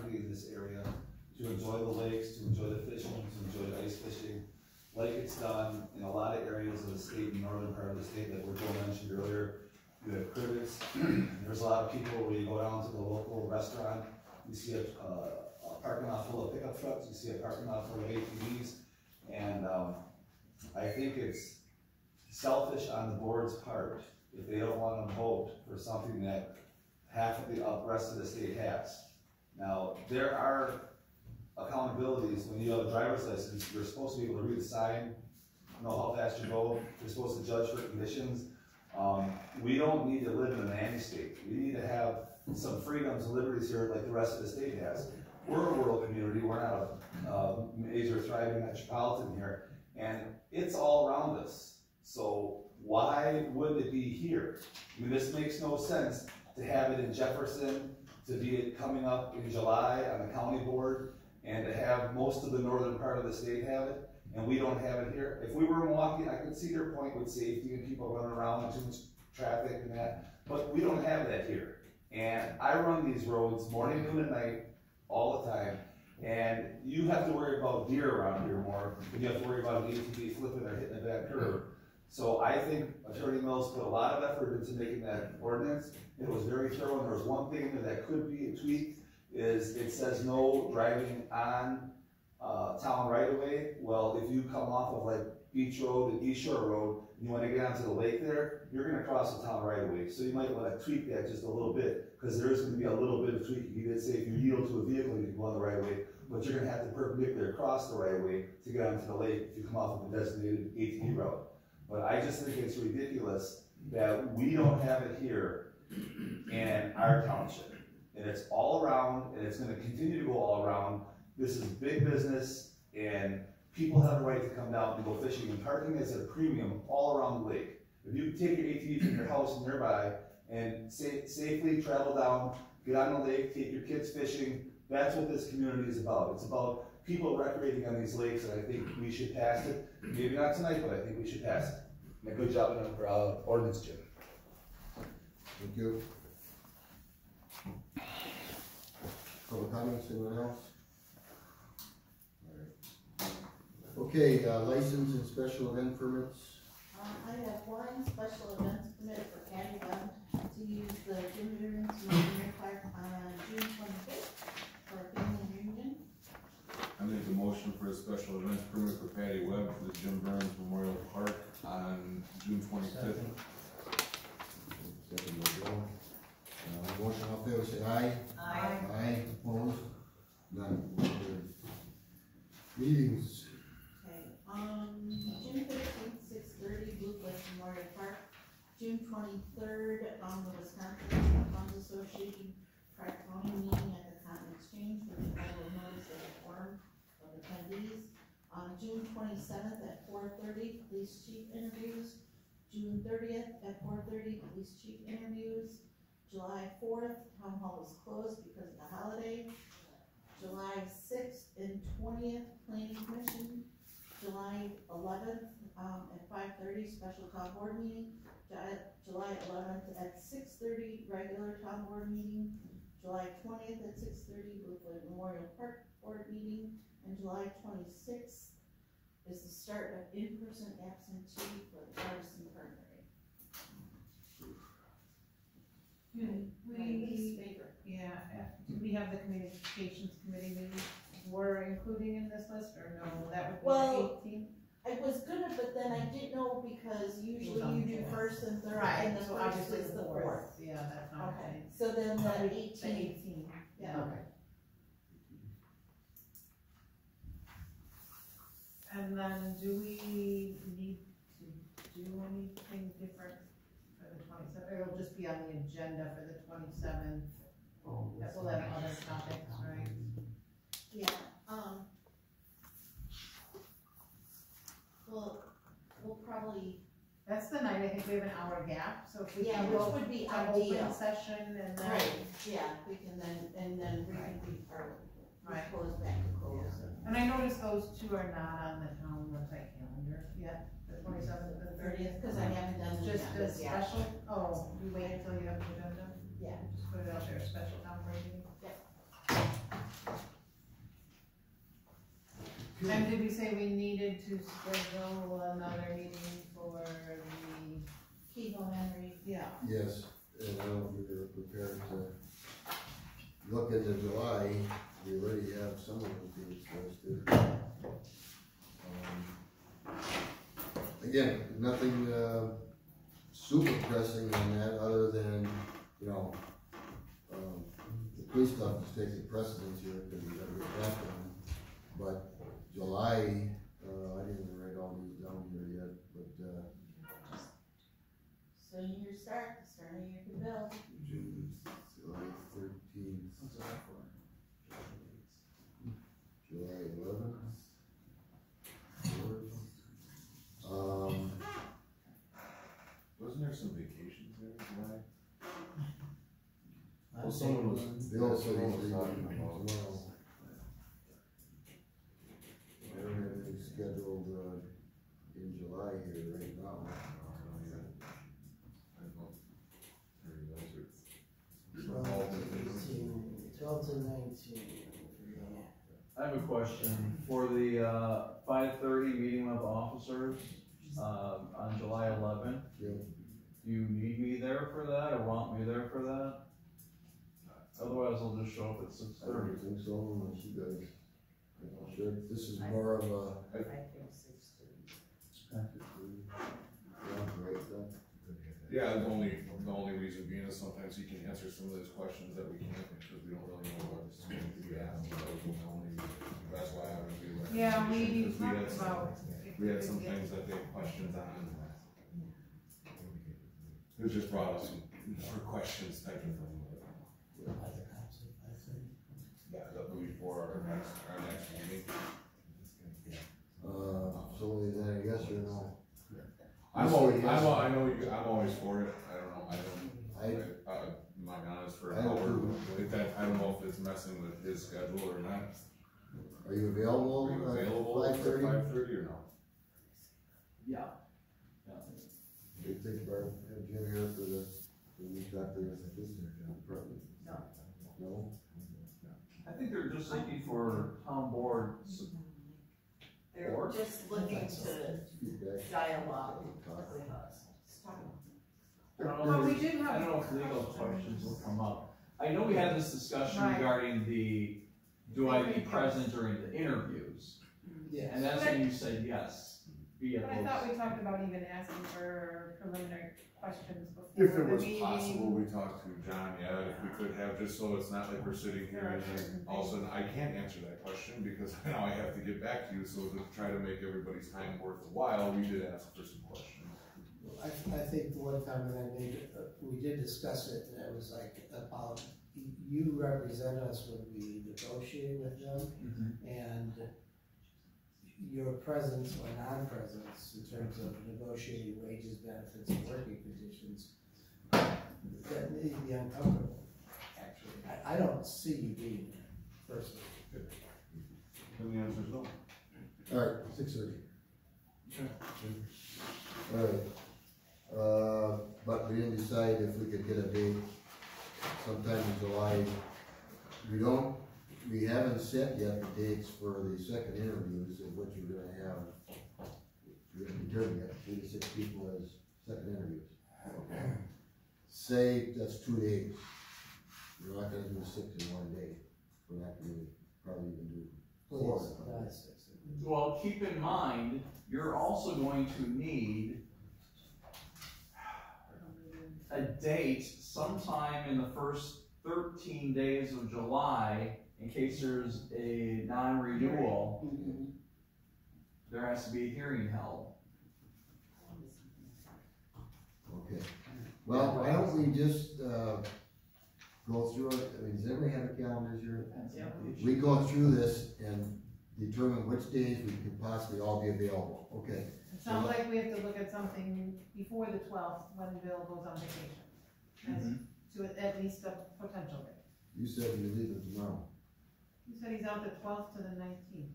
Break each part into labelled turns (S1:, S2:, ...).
S1: property in this area to enjoy the lakes, to enjoy the fishing, to enjoy the ice fishing, like it's done in a lot of areas of the state, in the northern part of the state, like what Joe mentioned earlier. You have cribbets. There's a lot of people where you go down to the local restaurant, you see a parking lot full of pickup trucks, you see a parking lot full of ATVs, and I think it's selfish on the board's part if they don't want to vote for something that half of the rest of the state has. Now, there are accountabilities. When you have a driver's license, you're supposed to be able to read the sign, know how fast you go, you're supposed to judge for conditions. We don't need to live in a nanny state. We need to have some freedoms and liberties here like the rest of the state has. We're a rural community, we're not a major thriving metropolitan here, and it's all around us. So why would it be here? I mean, this makes no sense to have it in Jefferson, to be it coming up in July on the county board, and to have most of the northern part of the state have it, and we don't have it here. If we were in Milwaukee, I could see their point with safety and people running around and too much traffic and that, but we don't have that here. And I run these roads morning, noon, and night, all the time, and you have to worry about deer around here more than you have to worry about an ATV flipping or hitting a bad curve. So I think Attorney Mills put a lot of effort into making that ordinance. It was very thorough, and there was one thing that could be tweaked, is it says no driving on town right away. Well, if you come off of like Beach Road and East Shore Road, and you want to get onto the lake there, you're going to cross the town right away. So you might want to tweak that just a little bit, because there is going to be a little bit of tweaking. You did say if you yield to a vehicle, you can go on the right of way, but you're going to have to perpendicular cross the right of way to get onto the lake if you come off of a designated ATV route. But I just think it's ridiculous that we don't have it here in our township. And it's all around, and it's going to continue to go all around. This is big business, and people have a right to come down and go fishing, and parking is at a premium all around the lake. If you take your ATV from your house nearby and safely travel down, get on the lake, take your kids fishing, that's what this community is about. It's about people recreating on these lakes, and I think we should pass it. Maybe not tonight, but I think we should pass it. And a good job on the ordinance, Jim.
S2: Thank you. Public comments, anyone else? All right. Okay, license and special event permits.
S3: I have one special events permit for Patty Webb to use the Jim Burns Memorial Park on June 25th for a family reunion.
S4: I make a motion for a special events permit for Patty Webb for the Jim Burns Memorial Park on June 25th.
S2: Second by Joe. Motion out there, say aye.
S3: Aye.
S2: Aye, opposed? None. Meetings.
S3: Okay, June 15th, 6:30, Blue Cliff Memorial Park. June 23rd, the Wisconsin Funds Association Tri-County meeting at the Cotton Exchange, which I will notice as a form of attendees. June 27th at 4:30, police chief interviews. June 30th at 4:30, police chief interviews. July 4th, town hall is closed because of the holiday. July 6th and 20th, planning commission. July 11th at 5:30, special town board meeting. July 11th at 6:30, regular town board meeting. July 20th at 6:30, Brookwood Memorial Park board meeting. And July 26th is the start of in-person absentee for the partisan primary. My least favorite.
S5: We have the communications committee meeting we're including in this list, or no, that would be
S3: Well,
S5: the 18th?
S3: I was gonna, but then I didn't know because usually
S5: on
S3: you
S5: the
S3: do
S5: fourth.
S3: first and third,
S5: Right,
S3: and the
S5: so
S3: first
S5: obviously
S3: is the
S5: the
S3: fourth.
S5: Yeah, that's not
S3: Okay,
S5: okay.
S3: so then the
S5: The
S3: 18th.
S5: 18th, yeah.
S3: Okay.
S5: And then do we need to do anything different for the 27th? Or it'll just be on the agenda for the 27th? That will have other topics, right?
S3: Yeah, we'll probably,
S5: That's the night, I think we have an hour gap, so if we
S3: yeah,
S5: can
S3: which
S5: go
S3: would be
S5: to
S3: ideal.
S5: open session and then.
S3: Right, yeah, we can then, and then reconvene, or
S5: Right.
S3: close back to close.
S5: And I noticed those two are not on the town website calendar yet, the 27th and the 30th.
S3: Cause I haven't done the
S5: Just a
S3: agendas yet.
S5: special, oh, you wait until you have the agenda?
S3: Yeah.
S5: Just put it out there, special town board meeting?
S3: Yep.
S5: And did we say we needed to schedule another meeting for the,
S3: Keith O'Henry.
S5: yeah,
S2: Yes, and I don't know if you're prepared to look into July, we already have some of the dates listed. Again, nothing, super pressing on that, other than, you know, the police stuff is taking precedence here, because we gotta get that done. But July, I didn't write all these down here yet, but,
S3: So your start of your year to build.
S2: June, July 13th, July 11th.
S4: Wasn't there some vacations there in July?
S6: Well, someone was.
S2: Bill said
S6: someone
S2: he's
S6: was
S2: leaving
S6: talking about.
S2: tomorrow. I don't have anything scheduled, in July here right now.
S6: Twelve to 19.
S7: I have a question, for the, 5:30 meeting of officers, on July 11th.
S2: Yeah.
S7: Do you need me there for that, or want me there for that? Otherwise, I'll just show up at
S2: I
S7: 6:30.
S2: don't think so, unless you guys, sure, this is more of a,
S5: I think 6:30.
S4: Yeah, the only reason being is sometimes he can answer some of those questions that we can't, because we don't really know what is going to be asked. That was the only reason. That's why I would do that.
S5: Yeah, we
S4: Because
S5: talked about.
S4: We had some things that they had questions on. It just brought us for questions type of thing. Yeah, that will be for our next meeting.
S2: so then I guess you're not.
S4: I'm always, I know you, I'm always for it. I don't know,
S2: I
S4: I'm not honest for
S2: I
S4: an
S2: don't
S4: hour.
S2: too.
S4: I don't know if it's messing with his schedule or not.
S2: Are you available?
S4: Are you available at
S2: 5:30?
S4: 5:30 or no?
S7: Yeah.
S2: You think Barb have Jim here for the week after this?
S5: No.
S2: No?
S7: I think they're just looking for town board support.
S3: They're just looking to
S2: Feedback.
S3: dialogue
S2: Talk.
S3: with us. Just talk.
S7: I don't
S5: Well,
S7: know
S5: we
S7: if-
S5: did
S7: I
S5: have.
S7: don't know if legal questions will come up. I know we had this discussion
S5: Right.
S7: regarding the, do I be present during the interviews? And that's when you said yes, be at
S5: But I thought
S7: those.
S5: we talked about even asking for preliminary questions before
S4: If
S5: the
S4: it was
S5: meeting.
S4: possible, we talked to John, yeah, if we could have, just so it's not like we're sitting here and then all of a sudden I can't answer that question because now I have to get back to you, so to try to make everybody's time worth the while, we did ask for some questions.
S6: I think the one time that I made, we did discuss it, and it was like about, you represent us when we negotiate with them, and your presence or non-presence in terms of negotiating wages, benefits, and working conditions, that may be uncomfortable, actually. I don't see you being there, personally.
S4: And the answer is no.
S2: Alright, 6:30. Alright, but we didn't decide if we could get a date sometime in July. We haven't set yet the dates for the second interviews of what you're gonna have. We haven't determined yet, 3 to 6 people as second interviews. Say that's 2 days. We're not gonna do 6 in 1 day. We're not gonna probably even do 4.
S6: Please, not 6.
S7: Well, keep in mind, you're also going to need a date sometime in the first 13 days of July, in case there's a non-renewal, there has to be a hearing held.
S2: Okay, well, why don't we just, go through it, I mean, does everybody have a calendar here? We go through this and determine which days we could possibly all be available, okay?
S5: It sounds like we have to look at something before the 12th, when Bill goes on vacation. As to at least a potential date.
S2: You said you're leaving tomorrow.
S5: He said he's out the 12th to the 19th.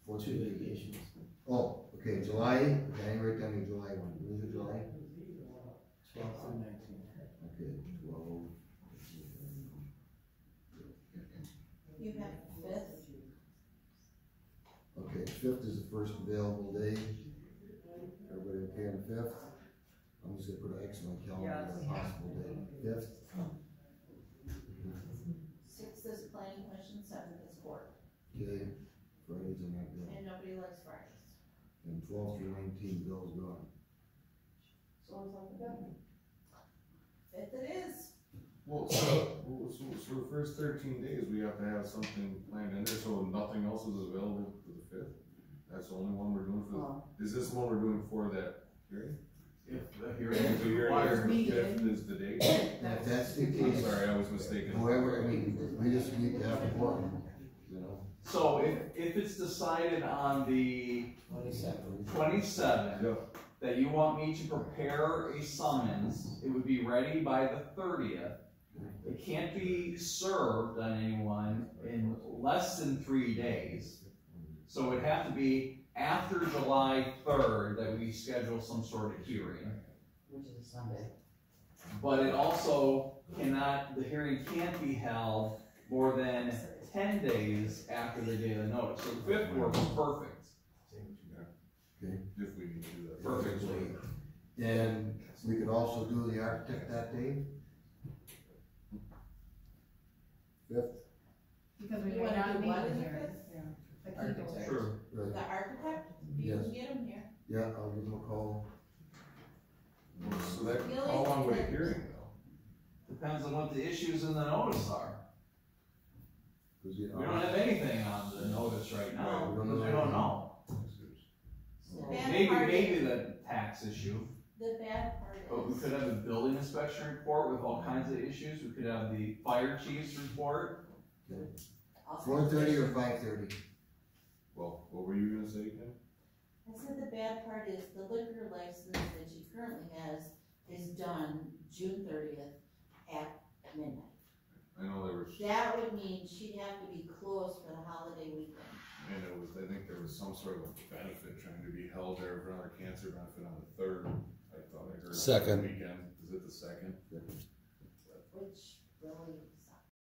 S2: For
S6: 2
S2: 2 days.
S6: vacations.
S2: Oh, okay, July, okay, I'm right down to July 1, is it July?
S6: 12 through 19.
S2: Okay, 12.
S3: You have 5th.
S2: Okay, fifth is the first available day. Everybody okay on the fifth? I'm just gonna put an X on my calendar, as a possible day, fifth.
S3: Sixth is planning commission, seventh is court,
S2: Okay, Fridays are not good.
S3: and nobody likes Fridays.
S2: And 12 through 19, Bill's gone.
S3: So it's like, fifth it is.
S4: Well, so the first 13 days, we have to have something planned in there, so nothing else is available for the fifth? That's the only one we're doing for is this one we're doing for that hearing?
S7: If the hearing
S4: The
S7: is
S4: hearing
S7: required.
S4: is the fifth is the date?
S2: If that's the
S4: I'm
S2: case,
S4: sorry, I was mistaken.
S2: however, I mean, we just need to have a forum, you know?
S7: So if it's decided on the 27th,
S4: Yeah.
S7: that you want me to prepare a summons, it would be ready by the 30th. It can't be served on anyone in less than 3 days. So it'd have to be after July 3rd that we schedule some sort of hearing.
S5: Which is a Sunday.
S7: But it also cannot, the hearing can't be held more than 10 days after the date of the notice. So the 5th works perfect.
S2: Okay.
S4: If we need to do that.
S7: Perfectly.
S2: And we could also do the architect that day. Fifth,
S5: Because we
S3: You
S5: may
S3: wanna
S5: not
S3: do
S5: need
S3: what
S5: a
S3: in the
S5: hearing.
S3: fifth?
S5: Yeah. The key
S6: Architect.
S5: holder.
S7: Sure.
S2: right,
S3: The architect, if you can get him here.
S2: yeah, I'll give him a call.
S4: So that, how long would a hearing though?
S7: Depends on what the issues in the notice are.
S2: 'Cause,
S7: We don't have anything on the notice right now,
S2: Right, we don't
S7: because
S2: know
S7: we don't know.
S3: The bad
S7: Maybe,
S3: part
S7: maybe
S3: is,
S7: the tax issue,
S3: the bad part
S7: but we
S3: is,
S7: could have a building inspection report with all kinds of issues, we could have the fire chief's report.
S2: 4:30 or 5:30?
S4: Well, what were you gonna say, Ken?
S3: I said the bad part is the liquor license that she currently has is done June 30th at midnight.
S4: I know there was,
S3: That would mean she'd have to be closed for the holiday weekend.
S4: and it was, I think there was some sort of benefit trying to be held there for another cancer benefit on the 3rd. I thought I heard.
S8: Second.
S4: Weekend, is it the 2nd?
S3: Which really